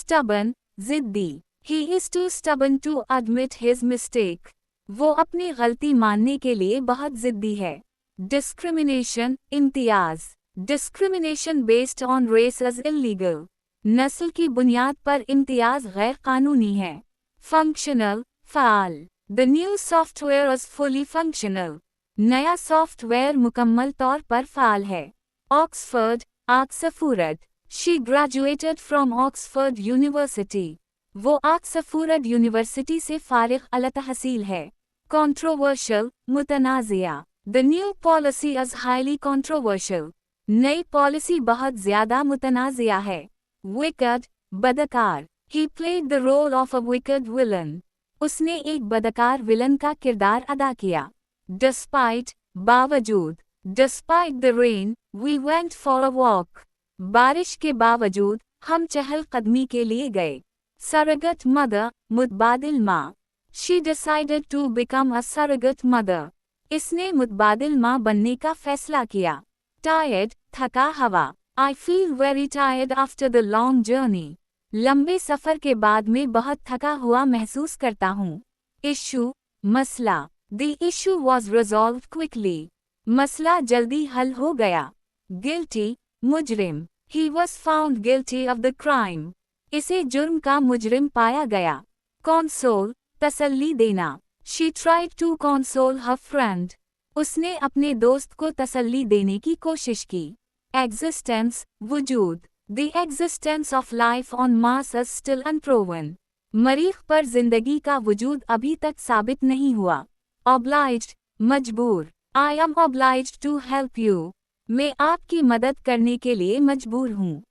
Stubborn, जिद्दी. He is too stubborn to admit his mistake. वो अपनी गलती मानने के लिए बहुत जिद्दी है. Discrimination, Imtiaz. Discrimination based on race is illegal. नस्ल की बुनियाद पर इम्तियाज गैर कानूनी है. Functional, fall. The new software is fully functional. नया सॉफ्टवेयर मुकम्मल तौर पर फ़ाल है. Oxford, Oxford. She graduated from Oxford University. वो ऑक्सफोर्ड यूनिवर्सिटी से फारिग अल-तहसील है. Controversial, मुतनाज़िया. The new policy is highly controversial. नई पॉलिसी बहुत ज़्यादा मुतनाज़िया है. Wicked, बदकार. He played the role of a wicked villain. उसने एक बदकार विलन का किरदार अदा किया. Despite, बावजूद. Despite the rain, we went for a walk. बारिश के बावजूद, हम चहल कदमी के लिए गए. Surrogate mother, मुतबादिल माँ. She decided to become a surrogate mother. इसने मुतबादिल माँ बनने का फैसला किया. Tired, थका हवा. I feel very tired after the long journey. लंबे सफ़र के बाद में बहुत थका हुआ महसूस करता हूँ. Issue, मसला. The issue was resolved quickly. मसला जल्दी हल हो गया. Guilty, मुजरिम. He was found guilty of the crime. इसे जुर्म का मुजरिम पाया गया. Console, तसल्ली देना. She tried to console her friend. उसने अपने दोस्त को तसल्ली देने की कोशिश की. Existence, वजूद. The existence of life on Mars is still unproven. मरीख पर जिंदगी का वजूद अभी तक साबित नहीं हुआ. Obliged, मजबूर. I am obliged to help you. मैं आपकी मदद करने के लिए मजबूर हूँ.